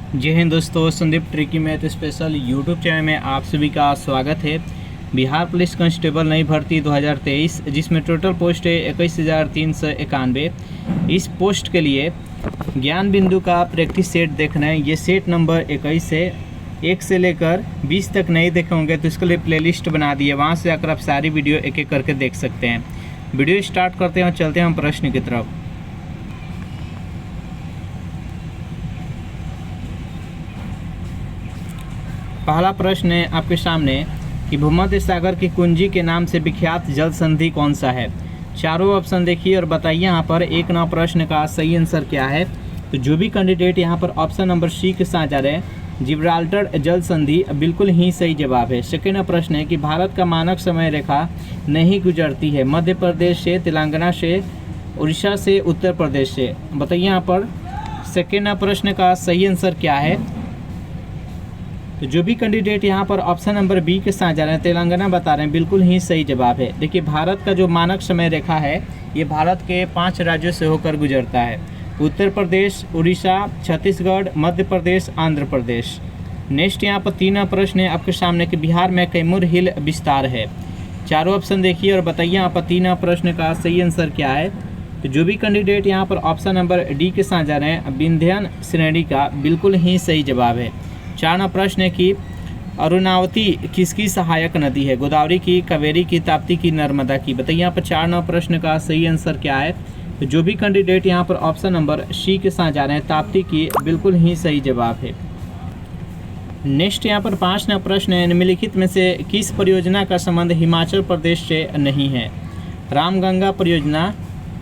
जय हिंद दोस्तों, Sandeep tricky math special YouTube channel में आप सभी का स्वागत है। बिहार पुलिस कांस्टेबल नई भर्ती 2023 जिसमें टोटल पोस्ट है 21,391। इस पोस्ट के लिए ज्ञान बिंदु का प्रैक्टिस सेट देखना है। ये सेट नंबर 21 है। 1 से लेकर 20 तक नहीं देखे होंगे तो इसके लिए प्लेलिस्ट बना दी है, वहाँ से आकर आप सारी वीडियो एक एक करके देख सकते हैं। वीडियो स्टार्ट करते हैं और चलते हैं हम प्रश्न की तरफ। पहला प्रश्न है आपके सामने कि भूमध्य सागर की कुंजी के नाम से विख्यात जल संधि कौन सा है। चारों ऑप्शन देखिए और बताइए यहाँ पर 1 नंबर प्रश्न का सही आंसर क्या है। तो जो भी कैंडिडेट यहाँ पर ऑप्शन नंबर सी के साथ जा रहे हैं, जिब्राल्टर जल संधि, बिल्कुल ही सही जवाब है। सेकेंड प्रश्न है कि भारत का मानक समय रेखा नहीं गुजरती है मध्य प्रदेश से, तेलंगाना से, उड़ीसा से, उत्तर प्रदेश से। बताइए यहाँ पर सेकेंड प्रश्न का सही आंसर क्या है। तो जो भी कैंडिडेट यहाँ पर ऑप्शन नंबर बी के साथ जा रहे हैं, तेलंगाना बता रहे हैं, बिल्कुल ही सही जवाब है। देखिए, भारत का जो मानक समय रेखा है ये भारत के 5 राज्यों से होकर गुजरता है: उत्तर प्रदेश, उड़ीसा, छत्तीसगढ़, मध्य प्रदेश, आंध्र प्रदेश। नेक्स्ट यहाँ पर 3 प्रश्न है आपके सामने कि बिहार में कैमूर हिल विस्तार है। चारों ऑप्शन देखिए और बताइए यहाँ पर 3 प्रश्न का सही आंसर क्या है। तो जो भी कैंडिडेट यहाँ पर ऑप्शन नंबर डी के साथ जा रहे हैं, विंध्यान श्रेणी का, बिल्कुल ही सही जवाब है। 4 प्रश्न है कि अरुणावती किसकी सहायक नदी है? गोदावरी की, कावेरी की, ताप्ती की, नर्मदा की। बताइए यहाँ पर 4 प्रश्न का सही आंसर क्या है। तो जो भी कैंडिडेट यहाँ पर ऑप्शन नंबर सी के साथ जा रहे हैं, ताप्ती की, बिल्कुल ही सही जवाब है। नेक्स्ट यहाँ पर 5 प्रश्न है, निम्नलिखित में से किस परियोजना का संबंध हिमाचल प्रदेश से नहीं है? रामगंगा परियोजना,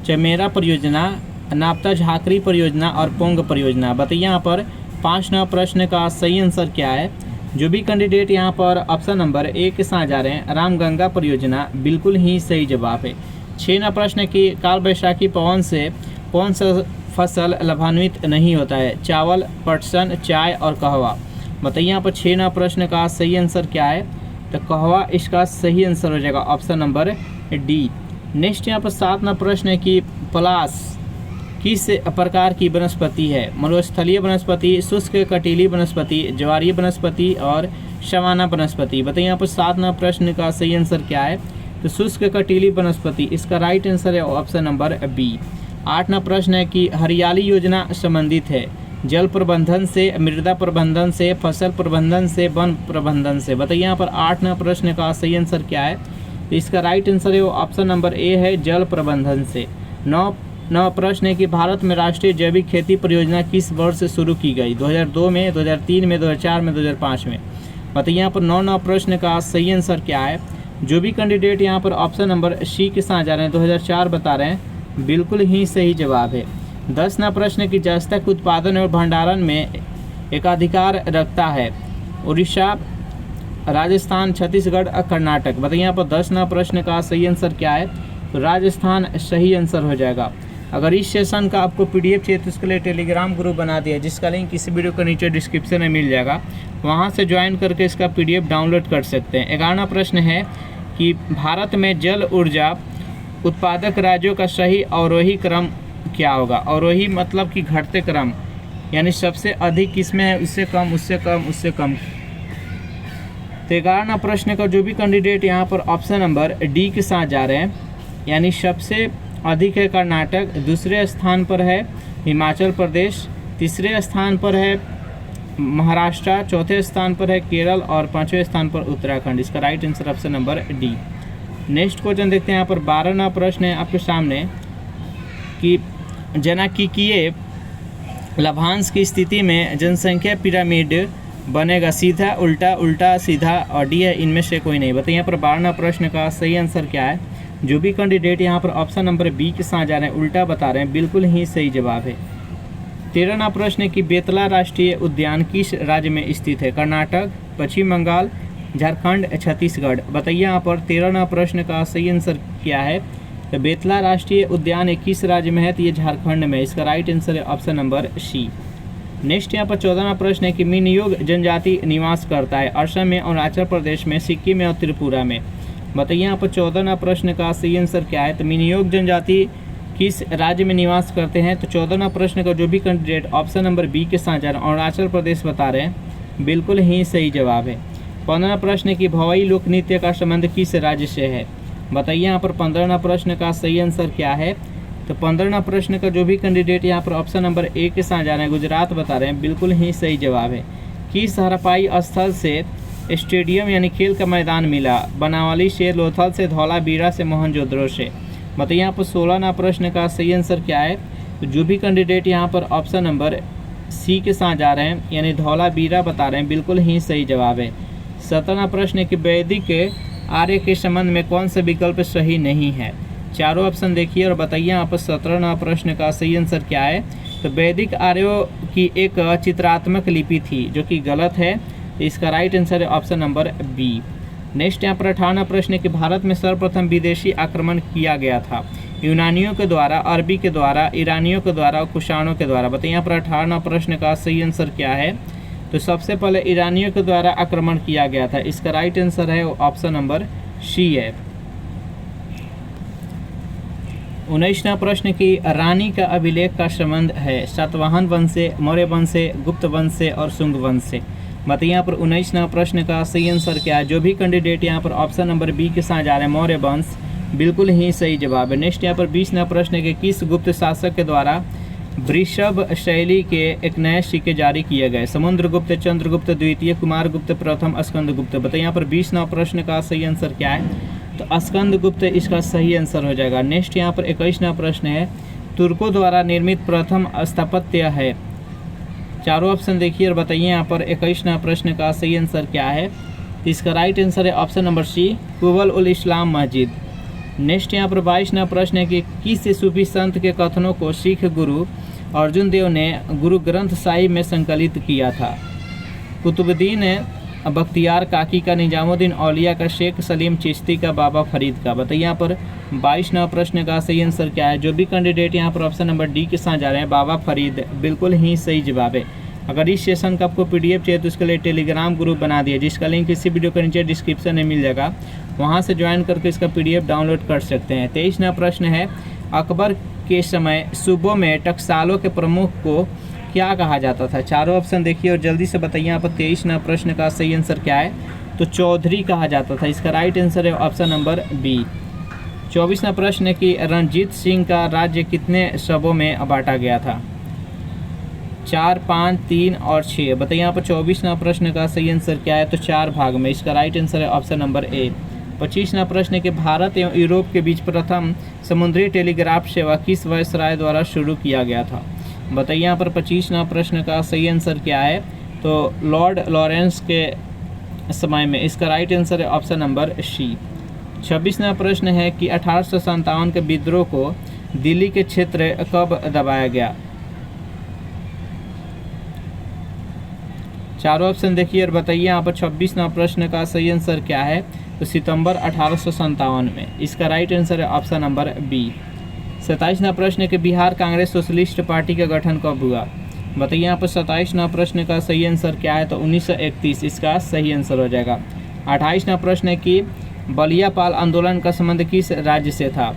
चमेरा परियोजना, नाप्ता झाकरी परियोजना और पोंग परियोजना। बताइए यहाँ पर 5 प्रश्न का सही आंसर क्या है। जो भी कैंडिडेट यहाँ पर ऑप्शन नंबर ए के साथ जा रहे हैं, रामगंगा परियोजना, बिल्कुल ही सही जवाब है। 6 प्रश्न की काल वैशाखी पवन से कौन सा फसल लाभान्वित नहीं होता है? चावल, पटसन, चाय और कहवा। बताइए यहाँ पर 6 प्रश्न का सही आंसर क्या है। तो कहवा इसका सही आंसर हो जाएगा, ऑप्शन नंबर डी। नेक्स्ट यहाँ पर 7 प्रश्न है कि पलाश किस प्रकार की वनस्पति है? मरुस्थलीय वनस्पति, शुष्क कटीली वनस्पति, ज्वारीय वनस्पति और शवाना वनस्पति। बताइए यहाँ पर 7 प्रश्न का सही आंसर क्या है। तो शुष्क कटीली वनस्पति इसका राइट आंसर है, ऑप्शन नंबर बी। 8 प्रश्न है कि हरियाली योजना संबंधित है जल प्रबंधन से, मृदा प्रबंधन से, फसल प्रबंधन से, वन प्रबंधन से। बताइए यहाँ पर 8 प्रश्न का सही आंसर क्या है। तो इसका राइट आंसर है, वो ऑप्शन नंबर ए है, जल प्रबंधन से। 9 प्रश्न है कि भारत में राष्ट्रीय जैविक खेती परियोजना किस वर्ष से शुरू की गई? 2002 में, 2003 में, 2004 में, 2005 में। बताइए यहाँ पर 9 प्रश्न का सही आंसर क्या है। जो भी कैंडिडेट यहाँ पर ऑप्शन नंबर सी के साथ जा रहे हैं, 2004 बता रहे हैं, बिल्कुल ही सही जवाब है। 10 प्रश्न की जस्ता के उत्पादन और भंडारण में एकाधिकार रखता है उड़ीसा, राजस्थान, छत्तीसगढ़ और कर्नाटक। बताइए यहाँ पर 10 प्रश्न का सही आंसर क्या है। तो राजस्थान सही आंसर हो जाएगा। अगर इस सेशन का आपको पीडीएफ चाहिए तो उसके लिए टेलीग्राम ग्रुप बना दिया, जिसका लिंक इस वीडियो के नीचे डिस्क्रिप्शन में मिल जाएगा, वहां से ज्वाइन करके इसका पीडीएफ डाउनलोड कर सकते हैं। 11 प्रश्न है कि भारत में जल ऊर्जा उत्पादक राज्यों का सही अवरोही क्रम क्या होगा? अवरोही मतलब कि घटते क्रम, यानी सबसे अधिक किसमें है, उससे कम, उससे कम, उससे कम। तो 11 प्रश्न का जो भी कैंडिडेट यहाँ पर ऑप्शन नंबर डी के साथ जा रहे हैं, यानी सबसे अधिक है कर्नाटक, दूसरे स्थान पर है हिमाचल प्रदेश, तीसरे स्थान पर है महाराष्ट्र, चौथे स्थान पर है केरल और 5वें स्थान पर उत्तराखंड। इसका right answer option number D. Next question देखते हैं। यहाँ पर 12 प्रश्न है आपके सामने कि जनाकीय लाभांश की स्थिति में जनसंख्या पिरामिड बनेगा? सीधा, उल्टा, उल्टा, सीधा और डी है, इनमें से कोई नहीं। बताइए यहाँ पर 12 प्रश्न का सही आंसर क्या है। जो भी कैंडिडेट यहाँ पर ऑप्शन नंबर बी के साथ जा रहे हैं, उल्टा बता रहे हैं, बिल्कुल ही सही जवाब है। 13 प्रश्न है कि बेतला राष्ट्रीय उद्यान किस राज्य में स्थित है? कर्नाटक, पश्चिम बंगाल, झारखंड, छत्तीसगढ़। बताइए यहाँ पर 13 प्रश्न का सही आंसर क्या है। तो बेतला राष्ट्रीय उद्यान किस राज्य में है? तो ये झारखंड में। इसका राइट आंसर है, ऑप्शन नंबर सी। नेक्स्ट यहाँ पर 14 प्रश्न है कि मिनयोग जनजाति निवास करता है असम में, अरुणाचल प्रदेश में, सिक्किम में और त्रिपुरा में। बताइए यहाँ पर 14 प्रश्न का सही आंसर क्या है। तो मिनयोग जनजाति किस राज्य में निवास करते हैं? तो 14वां प्रश्न का जो भी कैंडिडेट ऑप्शन नंबर बी के साथ जा रहे हैं अरुणाचल प्रदेश बता रहे हैं, बिल्कुल ही सही जवाब है। 15वां प्रश्न की भवाई लोक नृत्य का संबंध किस राज्य से है? बताइए यहाँ पर 15वां प्रश्न का सही आंसर क्या है? तो 15वां प्रश्न का जो भी कैंडिडेट यहाँ पर ऑप्शन नंबर ए के साथ जा रहे हैं गुजरात बता रहे हैं, बिल्कुल ही सही जवाब है। किस हड़प्पाई स्थल से स्टेडियम यानी खेल का मैदान मिला? बनावली से, लोथल से, धौलावीरा से, मोहनजोदड़ो से। बताइए यहाँ पर 16वां प्रश्न का सही आंसर क्या है? तो जो भी कैंडिडेट यहाँ पर ऑप्शन नंबर सी के साथ जा रहे हैं यानी धौलावीरा बता रहे हैं, बिल्कुल ही सही जवाब है। 17वां प्रश्न की वैदिक आर्य के संबंध में कौन सा विकल्प सही नहीं है? चारों ऑप्शन देखिए और बताइए यहाँ पर 17वां प्रश्न का सही आंसर क्या है? तो वैदिक आर्यों की एक चित्रात्मक लिपि थी, जो कि गलत है। इसका राइट आंसर है ऑप्शन नंबर बी। नेक्स्ट यहाँ पर 18वां प्रश्न कि भारत में सर्वप्रथम विदेशी आक्रमण किया गया था? यूनानियों के द्वारा, अरबी के द्वारा, ईरानियों के द्वारा और कुषाणों के द्वारा। बताइए यहाँ पर 18वां प्रश्न का सही आंसर क्या है? तो सबसे पहले ईरानियों के द्वारा आक्रमण किया गया था। इसका राइट आंसर है ऑप्शन नंबर सी है। 19वां प्रश्न की रानी का अभिलेख का संबंध है सातवाहन वंश से, मौर्य वंश से, गुप्त वंश से और शुंग वंश से। बताइए यहाँ पर 19वां प्रश्न का सही आंसर क्या है? जो भी कैंडिडेट यहाँ पर ऑप्शन नंबर बी के साथ जा रहे हैं मौर्य वंश, बिल्कुल ही सही जवाब है। नेक्स्ट यहाँ पर 20वां प्रश्न के किस गुप्त शासक के द्वारा वृषभ शैली के एक नए सिक्के जारी किए गए? समुद्रगुप्त, चंद्रगुप्त द्वितीय, कुमारगुप्त प्रथम, स्कंदगुप्त। बताइए यहाँ पर 20वां प्रश्न का सही आंसर क्या है? तो स्कंदगुप्त इसका सही आंसर हो जाएगा। नेक्स्ट यहाँ पर 21वां प्रश्न है तुर्कों द्वारा निर्मित प्रथम स्थापत्य है? चारों ऑप्शन देखिए और बताइए यहाँ पर 21वां प्रश्न का सही आंसर क्या है? इसका राइट आंसर है ऑप्शन नंबर सी, कुबल उल इस्लाम मस्जिद। नेक्स्ट यहाँ पर 22वां प्रश्न है कि किस सूफी संत के कथनों को सिख गुरु अर्जुन देव ने गुरु ग्रंथ साहिब में संकलित किया था? कुतुबुद्दीन बख्तियार काकी का, निजामुद्दीन औलिया का, शेख सलीम चिश्ती का, बाबा फरीद का। बताइए यहाँ पर 22वां प्रश्न का सही आंसर क्या है? जो भी कैंडिडेट यहाँ पर ऑप्शन नंबर डी के साथ जा रहे हैं बाबा फरीद, बिल्कुल ही सही जवाब है। अगर इस सेशन का आपको पीडीएफ चाहिए तो उसके लिए टेलीग्राम ग्रुप बना दिया, जिसका लिंक इसी वीडियो के नीचे डिस्क्रिप्शन में मिल जाएगा, वहाँ से ज्वाइन करके इसका पीडीएफ डाउनलोड कर सकते हैं। 23वां प्रश्न है अकबर के समय सूबों में टकसालों के प्रमुख को क्या कहा जाता था? चारों ऑप्शन देखिए और जल्दी से बताइए यहाँ पर 23वां प्रश्न का सही आंसर क्या है? तो चौधरी कहा जाता था। इसका राइट आंसर है ऑप्शन नंबर बी। 24वां प्रश्न है कि रणजीत सिंह का राज्य कितने शबों में बांटा गया था? 4, 5, 3 और 6। बताइए यहाँ पर 24वां प्रश्न का सही आंसर क्या है? तो 4 भाग में। इसका राइट आंसर है ऑप्शन नंबर ए। 25वां प्रश्न है कि भारत एवं यूरोप के बीच प्रथम समुद्री टेलीग्राफ सेवा किस वायसराय द्वारा शुरू किया गया था? बताइए यहाँ पर 25वां प्रश्न का सही आंसर क्या है? तो लॉर्ड लॉरेंस के समय में। इसका राइट आंसर है ऑप्शन नंबर सी। 26वां प्रश्न है कि 1857 के विद्रोह को दिल्ली के क्षेत्र कब दबाया गया? चारों ऑप्शन देखिए और बताइए यहाँ पर 26वां प्रश्न का सही आंसर क्या है? तो सितंबर 1857 में। इसका राइट आंसर है ऑप्शन नंबर बी। 27वां प्रश्न है कि बिहार कांग्रेस सोशलिस्ट पार्टी का गठन कब हुआ? बताइए यहाँ पर 27वां प्रश्न का सही आंसर क्या है? तो 1931 इसका सही आंसर हो जाएगा। 28वां प्रश्न है कि बलियापाल आंदोलन का संबंध किस राज्य से था?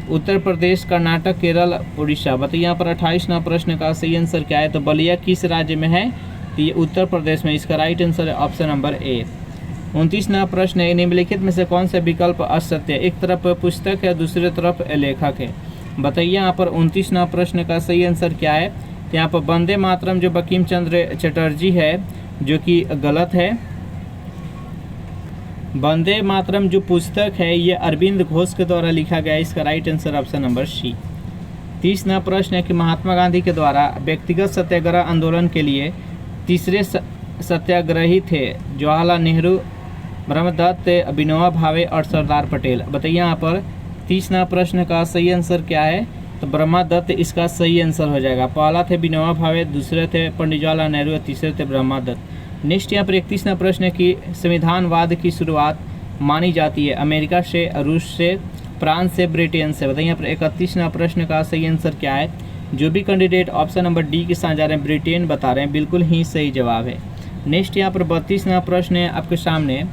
उत्तर प्रदेश, कर्नाटक, केरल, उड़ीसा। बताइए यहाँ पर 28वां प्रश्न का सही आंसर क्या है? तो बलिया किस राज्य में है? तो ये उत्तर प्रदेश में। इसका राइट आंसर है ऑप्शन नंबर ए। 29वां प्रश्न है निम्नलिखित में से कौन सा विकल्प असत्य है? एक तरफ पुस्तक है, दूसरी तरफ लेखक है। बताइए यहाँ पर 29वां प्रश्न का सही आंसर क्या है? तो यहाँ पर वंदे मातरम जो बंकिम चंद्र चटर्जी है, जो कि गलत है। वंदे मातरम जो पुस्तक है ये अरविंद घोष के द्वारा लिखा गया है। इसका right answer option number C. 30वां प्रश्न है कि महात्मा गांधी के द्वारा व्यक्तिगत सत्याग्रह आंदोलन के लिए तीसरे सत्याग्रही थे जवाहरलाल नेहरू, ब्रह्मदत्त, विनोबा भावे और सरदार पटेल। बताइए यहाँ पर 30वां प्रश्न का सही आंसर क्या है? तो ब्रह्मदत्त इसका सही आंसर हो जाएगा। पहला थे विनोबा भावे, दूसरे थे पंडित जवाहरलाल नेहरू और तीसरे थे ब्रह्मदत्त। नेक्स्ट यहाँ पर 31वां प्रश्न है कि संविधानवाद की शुरुआत मानी जाती है अमेरिका से, रूस से, फ्रांस से, ब्रिटेन से। बताइए यहाँ पर 31वां प्रश्न का सही आंसर क्या है? जो भी कैंडिडेट ऑप्शन नंबर डी के साथ जा रहे हैं ब्रिटेन बता रहे हैं, बिल्कुल ही सही जवाब है। नेक्स्ट यहाँ पर 32वां प्रश्न है आपके सामने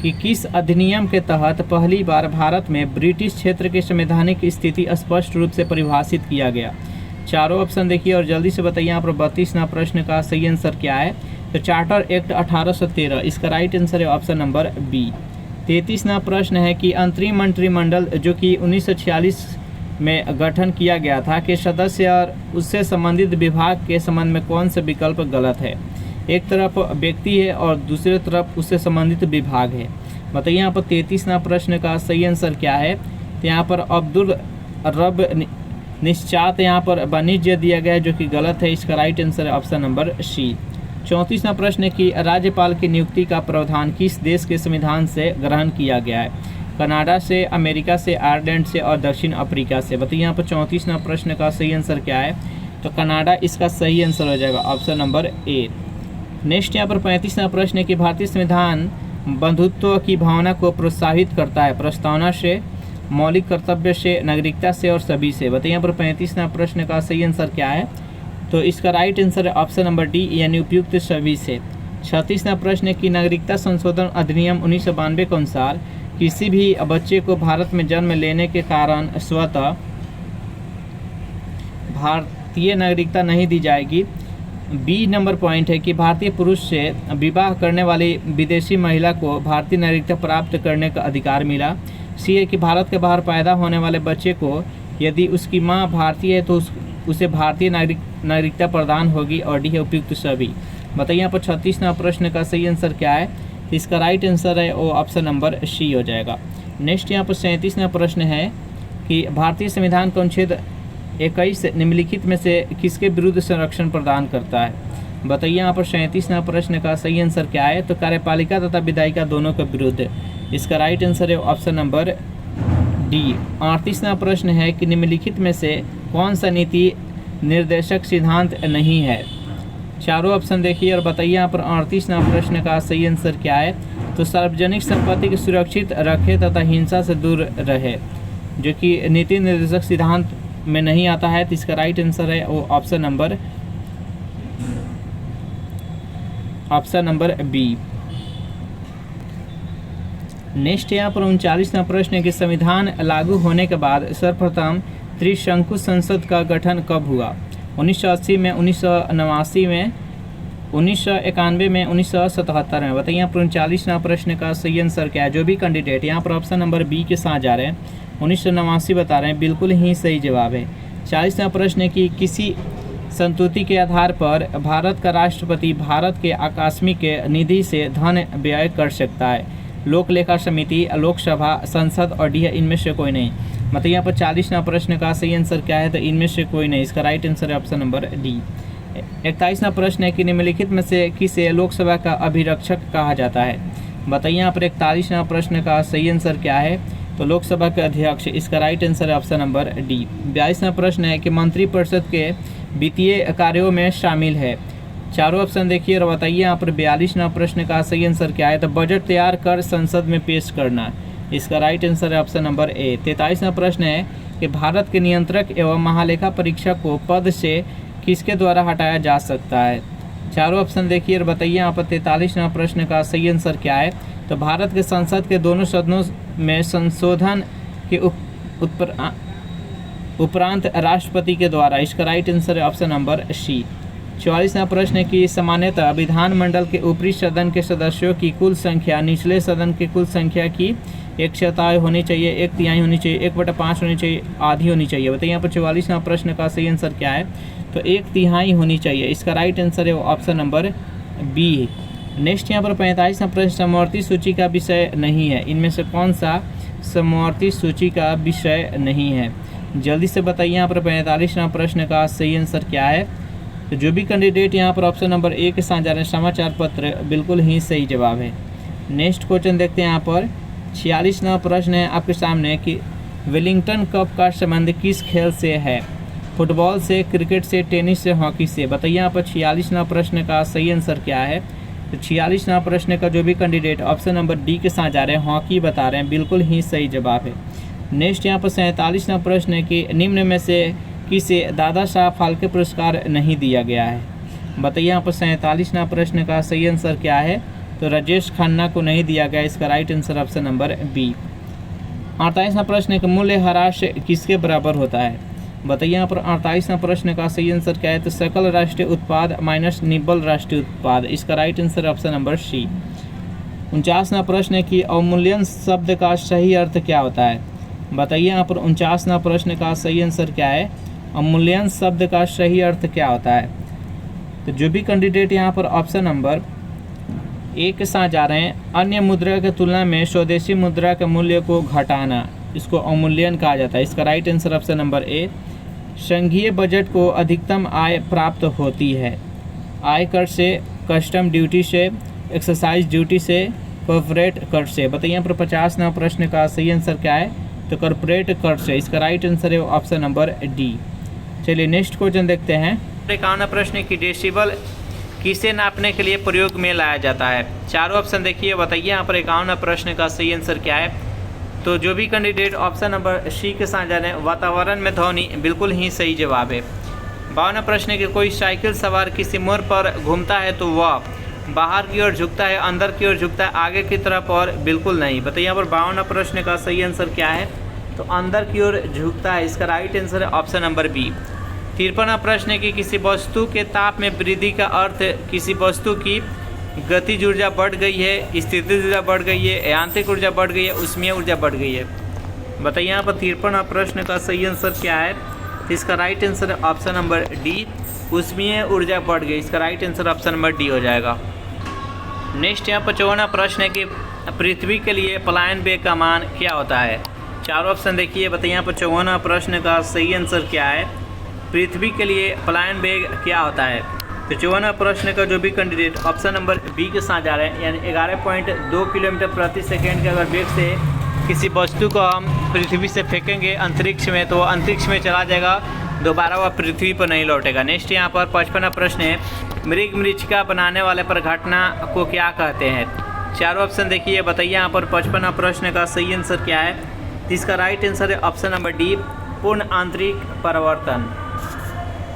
कि किस अधिनियम के तहत पहली बार भारत में ब्रिटिश क्षेत्र की संवैधानिक स्थिति स्पष्ट रूप से परिभाषित किया गया। चारों ऑप्शन देखिए और जल्दी से बताइए। यहाँ पर 32वां प्रश्न का सही आंसर क्या है? तो चार्टर एक्ट 1813, इसका राइट आंसर है ऑप्शन नंबर बी। 33वां प्रश्न है कि अंतरिम मंत्रिमंडल जो कि 1946 में गठन किया गया था के सदस्य और उससे संबंधित विभाग के संबंध में कौन सा विकल्प गलत है? एक तरफ व्यक्ति है और दूसरी तरफ उससे संबंधित विभाग है। बताइए यहाँ पर 33वां प्रश्न का सही आंसर क्या है? तो यहाँ पर अब्दुल रब निश्चात यहाँ पर वाणिज्य दिया गया है जो कि गलत है। इसका राइट आंसर है ऑप्शन नंबर सी। 34वां प्रश्न है कि राज्यपाल की नियुक्ति का प्रावधान किस देश के संविधान से ग्रहण किया गया है? कनाडा से, अमेरिका से, आयरलैंड से और दक्षिण अफ्रीका से। बताइए यहाँ पर 34वां प्रश्न का सही आंसर क्या है? तो कनाडा इसका सही आंसर हो जाएगा, ऑप्शन नंबर ए। नेक्स्ट यहाँ पर 35वां प्रश्न है कि भारतीय संविधान बंधुत्व की भावना को प्रोत्साहित करता है प्रस्तावना से, मौलिक कर्तव्य से, नागरिकता से और सभी से। बताइए यहाँ पर 35वां प्रश्न का सही आंसर क्या है? तो इसका राइट आंसर है ऑप्शन नंबर डी यानी उपयुक्त सभी से। 36वां प्रश्न है कि नागरिकता संशोधन अधिनियम 1992 के अनुसार किसी भी बच्चे को भारत में जन्म लेने के कारण स्वतः भारतीय नागरिकता नहीं दी जाएगी। बी नंबर पॉइंट है कि भारतीय पुरुष से विवाह करने वाली विदेशी महिला को भारतीय नागरिकता प्राप्त करने का अधिकार मिला। सी है कि भारत के बाहर पैदा होने वाले बच्चे को यदि उसकी मां भारतीय है तो उसे भारतीय नागरिकता प्रदान होगी। और डी है उपयुक्त सभी। बताइए यहाँ पर 36वां प्रश्न का सही आंसर क्या है? इसका राइट आंसर है वो ऑप्शन नंबर सी हो जाएगा। नेक्स्ट यहाँ पर 37वां प्रश्न है कि भारतीय संविधान का अनुच्छेद 21 निम्नलिखित में से किसके विरुद्ध संरक्षण प्रदान करता है? बताइए यहाँ पर 37वां प्रश्न का सही आंसर क्या है? तो कार्यपालिका तथा विधायिका दोनों के विरुद्ध। इसका राइट आंसर है ऑप्शन नंबर डी। 38वां प्रश्न है कि निम्नलिखित में से कौन सा नीति निर्देशक सिद्धांत नहीं है? चारों ऑप्शन देखिए और बताइए यहाँ पर 38वां प्रश्न का सही आंसर क्या है? तो सार्वजनिक संपत्ति को सुरक्षित रखे तथा हिंसा से दूर रहे, जो कि नीति निर्देशक सिद्धांत में नहीं आता है। तो इसका राइट आंसर है वो ऑप्शन नंबर बी। नेक्स्ट यहाँ पर 39वां प्रश्न है कि संविधान लागू होने के बाद सर्वप्रथम त्रिशंकु संसद का गठन कब हुआ? 1980 में, 1989 में, 1991 में, 1977 में। बताइए यहाँ पर 39वां प्रश्न का सही आंसर क्या है? जो भी कैंडिडेट यहाँ पर ऑप्शन नंबर बी के साथ जा रहे हैं 1989 बता रहे हैं, बिल्कुल ही सही जवाब है। 40वां प्रश्न है कि किसी संतुति के आधार पर भारत का राष्ट्रपति भारत के आकस्मिक निधि से धन व्यय कर सकता है? लोक लेखा समिति, लोकसभा, संसद और डी है इनमें से कोई नहीं। मतलब यहाँ पर 40वां प्रश्न का सही आंसर क्या है? तो इनमें से कोई नहीं। इसका राइट आंसर है ऑप्शन नंबर डी। 41वां प्रश्न है कि निम्नलिखित में से किसे लोकसभा का अभिरक्षक कहा जाता है? बताइए यहाँ पर 41वां प्रश्न का सही आंसर क्या है? तो लोकसभा के अध्यक्ष। इसका राइट आंसर है ऑप्शन नंबर डी। 42वां प्रश्न है कि मंत्रिपरिषद के वित्तीय कार्यों में शामिल है। चारों ऑप्शन देखिए और बताइए यहाँ पर 42वां प्रश्न का सही आंसर क्या है? तो बजट तैयार कर संसद में पेश करना। इसका राइट आंसर है ऑप्शन नंबर ए। 43वां प्रश्न है कि भारत के नियंत्रक एवं महालेखा परीक्षक को पद से किसके द्वारा हटाया जा सकता है? चारों ऑप्शन देखिए और बताइए यहाँ पर 43वां प्रश्न का सही आंसर क्या है? तो भारत के संसद के दोनों सदनों में संशोधन के उपरांत राष्ट्रपति के द्वारा। इसका राइट आंसर है ऑप्शन नंबर सी। 44वां प्रश्न है कि सामान्यतः विधानमंडल के ऊपरी सदन के सदस्यों की कुल संख्या निचले सदन की कुल संख्या की 1/4 होनी चाहिए, 1/3 होनी चाहिए, 1/5 होनी चाहिए, आधी होनी चाहिए। बताइए यहाँ पर 44वां प्रश्न का सही आंसर क्या है? तो 1/3 होनी चाहिए। इसका राइट आंसर है ऑप्शन नंबर बी। नेक्स्ट यहाँ पर 45वां प्रश्न समवर्ती सूची का विषय नहीं है। इनमें से कौन सा समवर्ती सूची का विषय नहीं है? जल्दी से बताइए यहाँ पर 45वां प्रश्न का सही आंसर क्या है? तो जो भी कैंडिडेट यहाँ पर ऑप्शन नंबर ए के साथ जा रहे हैं समाचार पत्र, बिल्कुल ही सही जवाब है। नेक्स्ट क्वेश्चन देखते हैं यहाँ पर 46वां प्रश्न है आपके सामने कि वेलिंगटन कप का संबंध किस खेल से है? फुटबॉल से, क्रिकेट से, टेनिस से, हॉकी से। बताइए यहाँ पर 46वां प्रश्न का सही आंसर क्या है? तो 46वां प्रश्न का जो भी कैंडिडेट ऑप्शन नंबर डी के साथ जा रहे हैं हॉकी बता रहे हैं, बिल्कुल ही सही जवाब है। नेक्स्ट यहाँ पर 47वां प्रश्न है कि निम्न में से किसे दादा साहब फाल्के पुरस्कार नहीं दिया गया है? बताइए यहाँ पर 47वां प्रश्न का सही आंसर क्या है? तो राजेश खन्ना को नहीं दिया गया। इसका right answer option number B. 48वां प्रश्न है कि मूल्यह्रास किसके बराबर होता है? बताइए यहाँ पर 48वां प्रश्न का सही आंसर क्या है? तो सकल राष्ट्रीय उत्पाद माइनस निव्वल राष्ट्रीय उत्पाद। इसका right answer option number C. 49वां प्रश्न है कि अवमूल्यन शब्द का सही अर्थ क्या होता है? बताइए यहाँ पर 49वां प्रश्न का सही आंसर क्या है? अवमूल्यन शब्द का सही अर्थ क्या होता है? तो जो भी कैंडिडेट यहाँ पर ऑप्शन नंबर ए के साथ जा रहे हैं, अन्य मुद्रा की तुलना में स्वदेशी मुद्रा के मूल्य को घटाना, इसको अवमूल्यन कहा जाता है। इसका right answer option number A. संघीय बजट को अधिकतम आय प्राप्त होती है आयकर से, कस्टम ड्यूटी से, एक्साइज ड्यूटी से, कॉर्पोरेट कर से। बताइए यहाँ पर 50वां प्रश्न का सही आंसर क्या है? तो कॉर्पोरेट कर से। इसका राइट आंसर है ऑप्शन नंबर डी। चलिए नेक्स्ट क्वेश्चन देखते हैं। 51वां प्रश्न की डेसिबल किसे नापने के लिए प्रयोग में लाया जाता है? चारों ऑप्शन देखिए, बताइए यहाँ पर 51वां प्रश्न का सही आंसर क्या है? तो जो भी कैंडिडेट ऑप्शन नंबर सी के साथ जा रहे हैं, वातावरण में ध्वनि, बिल्कुल ही सही जवाब है। 52वां प्रश्न कि कोई साइकिल सवार किसी मोड़ पर घूमता है तो वह बाहर की ओर झुकता है, अंदर की ओर झुकता है, आगे की तरफ, और बिल्कुल नहीं। बताइए यहाँ पर 52वां प्रश्न का सही आंसर क्या है? तो अंदर की ओर झुकता है। इसका राइट आंसर है ऑप्शन नंबर बी। 53वां प्रश्न है कि किसी वस्तु के ताप में वृद्धि का अर्थ किसी वस्तु की गतिज ऊर्जा बढ़ गई है, स्थितिज ऊर्जा बढ़ गई है, यांत्रिक ऊर्जा बढ़ गई है, ऊष्मीय ऊर्जा बढ़ गई है। बताइए यहाँ पर 53वां प्रश्न का सही आंसर क्या है? इसका राइट आंसर है ऑप्शन नंबर डी, ऊष्मीय ऊर्जा बढ़ गई। इसका right answer option number D हो जाएगा। नेक्स्ट यहाँ पर 54वां प्रश्न है कि पृथ्वी के लिए पलायन वेग का मान क्या होता है? चारों ऑप्शन देखिए, बताइए यहाँ पर 54वां प्रश्न का सही आंसर क्या है? पृथ्वी के लिए पलायन वेग क्या होता है? तो 54वां प्रश्न का जो भी कैंडिडेट ऑप्शन नंबर बी के साथ जा रहे हैं, यानी 11.2 किलोमीटर प्रति सेकेंड के अगर वेग से किसी वस्तु को हम पृथ्वी से फेंकेंगे अंतरिक्ष में, तो अंतरिक्ष में चला जाएगा, दोबारा वह पृथ्वी पर नहीं लौटेगा। नेक्स्ट यहाँ पर 55वां प्रश्न है, मृग मरीचिका बनाने वाले पर घटना को क्या कहते हैं? चारों ऑप्शन देखिए, बताइए यहाँ पर 55वां प्रश्न का सही आंसर क्या है? इसका राइट आंसर है ऑप्शन नंबर डी, पूर्ण आंतरिक परिवर्तन।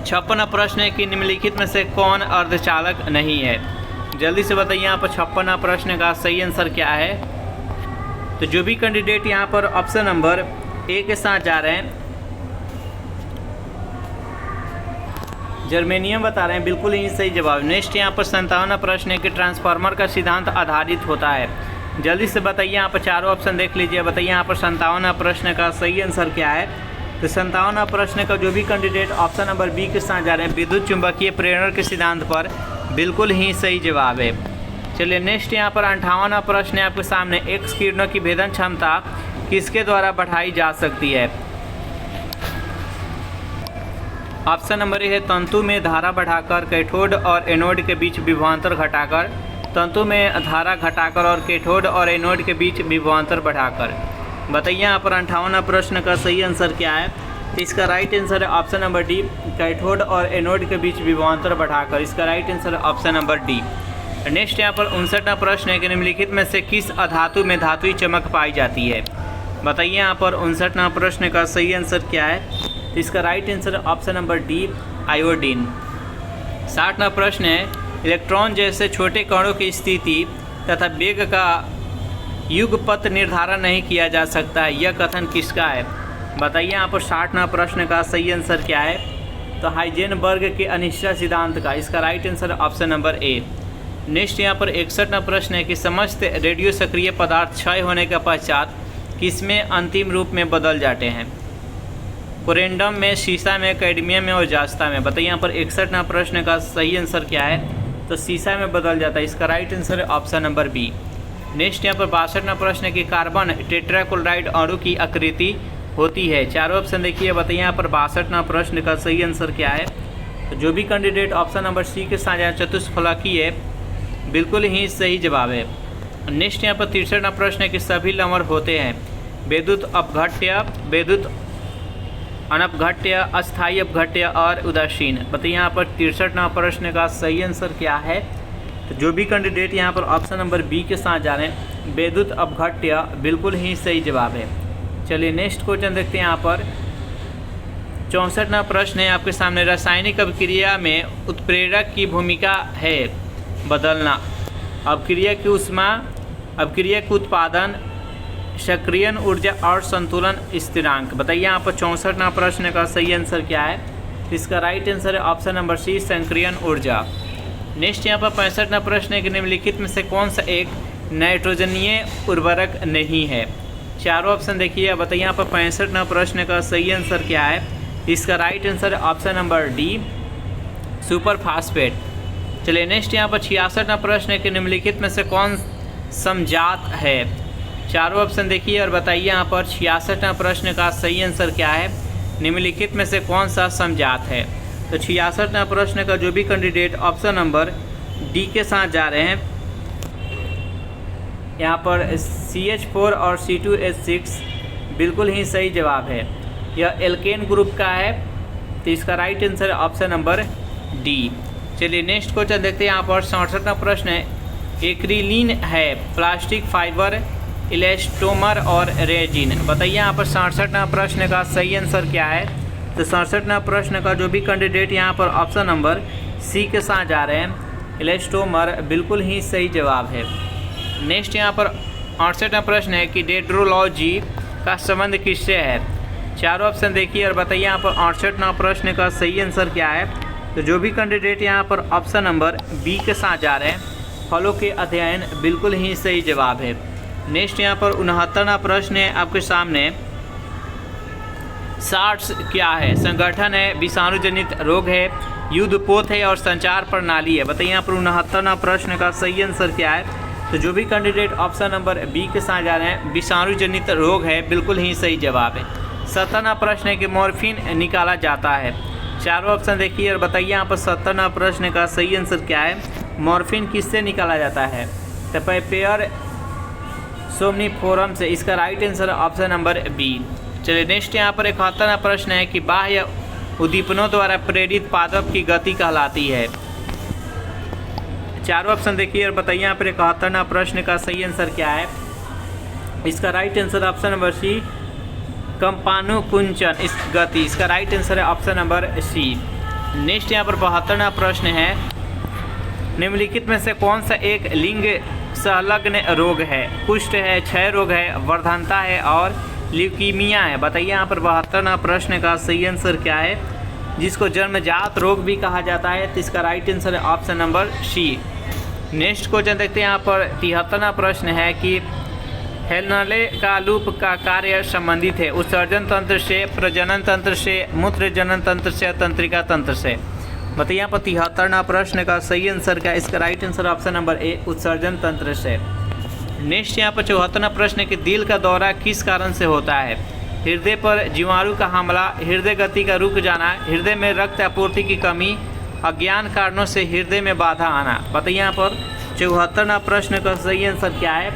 56वां प्रश्न है कि निम्नलिखित में से कौन अर्धचालक नहीं है? जल्दी से बताइए यहाँ पर 56वां प्रश्न का सही आंसर क्या है? तो जो भी कैंडिडेट यहाँ पर ऑप्शन नंबर ए के साथ जा रहे हैं, जर्मेनियम बता रहे हैं, बिल्कुल ही सही जवाब। नेक्स्ट यहाँ पर 57वां प्रश्न है कि ट्रांसफार्मर का सिद्धांत आधारित होता है। जल्दी से बताइए, यहाँ पर चारों ऑप्शन देख लीजिए, बताइए यहाँ पर 57वां प्रश्न का सही आंसर क्या है? तो 57वां प्रश्न का जो भी कैंडिडेट ऑप्शन नंबर बी के साथ जा रहे हैं, विद्युत चुंबकीय प्रेरण के सिद्धांत पर, बिल्कुल ही सही जवाब है। चलिए नेक्स्ट यहाँ पर 58वां प्रश्न है आपके सामने, एक्स किरणों की भेदन क्षमता किसके द्वारा बढ़ाई जा सकती है? ऑप्शन नंबर ए है तंतु में धारा बढ़ाकर, कैथोड और एनोड के बीच विभवांतर घटाकर, तंतु में धारा घटाकर और कैथोड और एनोड के बीच विभवांतर बढ़ाकर। बताइए यहाँ पर 58वां प्रश्न का सही आंसर क्या है? इसका राइट आंसर है ऑप्शन नंबर डी, कैथोड और एनोड के बीच विभवांतर बढ़ाकर। इसका राइट आंसर है ऑप्शन नंबर डी। नेक्स्ट यहाँ पर 59वां प्रश्न है कि निम्नलिखित में से किस अधातु में धातुई चमक पाई जाती है? बताइए यहाँ पर 59वां प्रश्न का सही आंसर क्या है? इसका राइट आंसर है ऑप्शन नंबर डी, आयोडीन। 60वां प्रश्न है, इलेक्ट्रॉन जैसे छोटे कणों की स्थिति तथा वेग का युगपत निर्धारण नहीं किया जा सकता है, यह कथन किसका है? बताइए यहाँ पर 60वां प्रश्न का सही आंसर क्या है? तो हाइजेनबर्ग के अनिश्चय सिद्धांत का। इसका राइट आंसर है ऑप्शन नंबर ए। नेक्स्ट यहाँ पर 61वां प्रश्न है कि समस्त रेडियो सक्रिय पदार्थ क्षय होने के पश्चात किसमें अंतिम रूप में बदल जाते हैं? कोरेंडम में, सीसा में, कैडमियम में और जास्ता में। बताइए यहाँ पर 61वां प्रश्न का सही आंसर क्या है? तो सीसा में बदल जाता है। इसका राइट आंसर है ऑप्शन नंबर बी। नेक्स्ट यहाँ पर 62वां प्रश्न है कि कार्बन टेट्राक्लोराइड अणु की आकृति होती है। चारों ऑप्शन देखिए, बताइए यहाँ पर 62वां प्रश्न का सही आंसर क्या है? तो जो भी कैंडिडेट ऑप्शन नंबर सी के साथ चतुष्फलकीय है, बिल्कुल ही सही जवाब है। नेक्स्ट यहाँ पर 63वां प्रश्न है कि सभी लवण होते हैं विद्युत अपघट्य, विद्युत अनपघट्य, अस्थायी अपघट्य और उदासीन। बताइए यहाँ पर 63वां प्रश्न का सही आंसर क्या है? तो जो भी कैंडिडेट यहाँ पर ऑप्शन नंबर बी के साथ जा रहे हैं, विद्युत अपघट्य, बिल्कुल ही सही जवाब है। चलिए नेक्स्ट क्वेश्चन देखते हैं। यहाँ पर 64वां प्रश्न है आपके सामने, रासायनिक अभिक्रिया में उत्प्रेरक की भूमिका है बदलना। अपक्रिया की ऊष्मा, अपक्रिया के उत्पादन, सक्रियण ऊर्जा और संतुलन स्थिरांक। बताइए यहाँ पर 64वां प्रश्न का सही आंसर क्या है? इसका राइट आंसर है ऑप्शन नंबर सी, सक्रियण ऊर्जा। नेक्स्ट यहाँ पर 65वां प्रश्न है कि निम्नलिखित में से कौन सा एक नाइट्रोजनीय उर्वरक नहीं है? चारों ऑप्शन देखिए। बताइए यहाँ पर 65वां प्रश्न का सही आंसर क्या है? इसका राइट आंसर है option number D, super phosphate. चलिए नेक्स्ट यहाँ पर 66वां प्रश्न है कि निम्नलिखित में से कौन समजात है? चारों ऑप्शन देखिए और बताइए यहाँ पर 66वां प्रश्न का सही आंसर क्या है? निम्नलिखित में से कौन सा समजात है? तो 66वां प्रश्न का जो भी कैंडिडेट ऑप्शन नंबर डी के साथ जा रहे हैं, यहाँ पर CH4 और C2H6 बिल्कुल ही सही जवाब है। यह एल्केन ग्रुप का है, तो इसका right answer option number D. चलिए नेक्स्ट क्वेश्चन देखते हैं। यहाँ पर 67वां प्रश्न है, एक्रिलीन है प्लास्टिक फाइबर, इलास्टोमर और रेजिन। बताइए यहाँ पर 67वां प्रश्न का सही आंसर क्या है? तो 67वां प्रश्न का जो भी कैंडिडेट यहाँ पर ऑप्शन नंबर सी के साथ जा रहे हैं, इलास्टोमर बिल्कुल ही सही जवाब है। नेक्स्ट यहाँ पर 68वां प्रश्न है कि डेड्रोलॉजी का संबंध किससे है? चारों ऑप्शन देखिए और बताइए यहाँ पर 68वां प्रश्न का सही आंसर क्या है? तो जो भी कैंडिडेट यहाँ पर ऑप्शन नंबर बी के साथ जा रहे हैं, फलों के अध्ययन बिल्कुल ही सही जवाब है। नेक्स्ट यहाँ पर 69वां प्रश्न है आपके सामने, सार्स क्या है? संगठन है, विषाणु जनित रोग है, युद्धपोत है और संचार प्रणाली है। बताइए यहाँ पर 69वां प्रश्न का सही आंसर क्या है? तो जो भी कैंडिडेट ऑप्शन नंबर बी के साथ जा रहे हैं, विषाणु जनित रोग है, बिल्कुल ही सही जवाब है। 70वां प्रश्न है कि मॉर्फिन निकाला जाता है। चारों ऑप्शन देखिए और बताइए यहाँ पर 70वां प्रश्न का सही आंसर क्या है? मॉर्फिन किससे निकाला जाता है? तो पेपर सोमनीफोरम से। इसका right answer option number B. चलिए नेक्स्ट यहाँ पर 71वां प्रश्न है कि बाह्य उद्दीपनों द्वारा प्रेरित पादप की गति कहलाती है। चारों ऑप्शन देखिए और बताइए यहाँ पर 71वां प्रश्न का सही आंसर क्या है? इसका right answer option number C, कंपानुकुंचन इस गति। इसका राइट आंसर है ऑप्शन नंबर सी। नेक्स्ट यहाँ पर 72वां प्रश्न है, निम्नलिखित में से कौन सा एक लिंग संलग्न रोग है? कुष्ठ है, क्षय रोग है, वर्धनता है और ल्यूकीमिया है। बताइए यहाँ पर 72वां प्रश्न का सही आंसर क्या है? जिसको जन्मजात रोग भी कहा जाता है, तो इसका राइट आंसर है option number C. Next question देखते हैं। यहाँ पर 73वां प्रश्न है कि हेलनले का लूप का कार्य संबंधित है उत्सर्जन तंत्र से, प्रजनन तंत्र से, मूत्र जनन तंत्र से, तंत्रिका तंत्र से। बताइए यहाँ पर 73वां प्रश्न का सही आंसर क्या है? इसका right answer option number A, उत्सर्जन तंत्र से। नेक्स्ट यहाँ पर 74वां प्रश्न है कि दिल का दौरा किस कारण से होता है? हृदय पर जीवाणु का हमला, हृदय गति का रुक जाना, हृदय में रक्त आपूर्ति की कमी, अज्ञान कारणों से हृदय में बाधा आना। बताइए यहाँ पर 74वां प्रश्न का सही आंसर क्या है?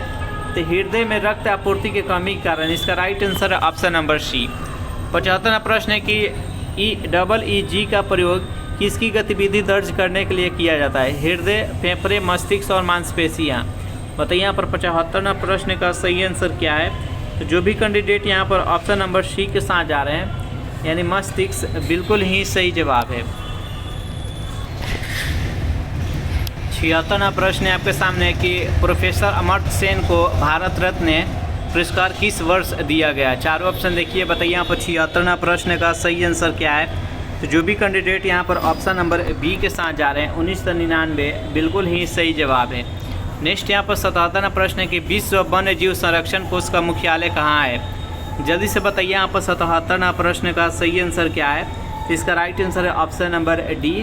तो हृदय में रक्त आपूर्ति की कमी के कारण। इसका राइट आंसर है ऑप्शन नंबर सी। 75वां प्रश्न है कि EEG का प्रयोग किसकी गतिविधि दर्ज करने के लिए किया जाता है? हृदय, फेफड़े, मस्तिष्क और मांसपेशियाँ। बताइए यहाँ पर 75वां प्रश्न का सही आंसर क्या है? तो जो भी कैंडिडेट यहाँ पर ऑप्शन नंबर सी के साथ जा रहे हैं, यानी मस्तिष्क, बिल्कुल ही सही जवाब है। 76वां प्रश्न है आपके सामने कि प्रोफेसर अमर्त्य सेन को भारत रत्न पुरस्कार किस वर्ष दिया गया? चारों ऑप्शन देखिए। बताइए यहाँ पर 76वां प्रश्न का सही आंसर क्या है? तो जो भी कैंडिडेट यहाँ पर ऑप्शन नंबर बी के साथ जा रहे हैं, 1999, बिल्कुल ही सही जवाब है। नेक्स्ट यहाँ पर 77वां प्रश्न है कि विश्व वन्य जीव संरक्षण कोष का मुख्यालय कहाँ है? जल्दी से बताइए यहाँ पर 77वां प्रश्न का सही आंसर क्या है? तो इसका राइट आंसर है ऑप्शन नंबर डी,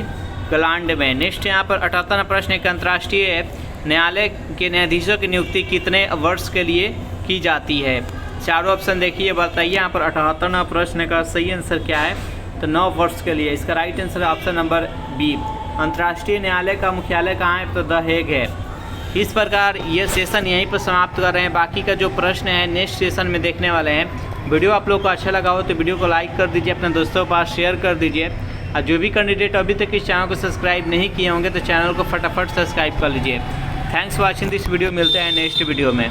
गलांड में। नेक्स्ट यहाँ पर 78वां प्रश्न है कि अंतर्राष्ट्रीय न्यायालय के न्यायाधीशों की नियुक्ति कितने वर्ष के लिए की जाती है? चारों ऑप्शन देखिए। बताइए यहाँ पर 78वां प्रश्न का सही आंसर क्या है? तो 9 वर्ष के लिए। इसका राइट आंसर है ऑप्शन नंबर बी, अंतर्राष्ट्रीय न्यायालय का मुख्यालय कहाँ है? तो द हेग है। इस प्रकार ये सेशन यहीं पर समाप्त कर रहे हैं। बाकी का जो प्रश्न है नेक्स्ट सेशन में देखने वाले हैं। वीडियो आप लोग को अच्छा लगा हो तो वीडियो को लाइक कर दीजिए, अपने दोस्तों के पास शेयर कर दीजिए। और जो भी कैंडिडेट अभी तक इस चैनल को सब्सक्राइब नहीं किए होंगे तो चैनल को फटाफट सब्सक्राइब कर लीजिए। Thanks for watching this video. मिलते हैं नेक्स्ट वीडियो में।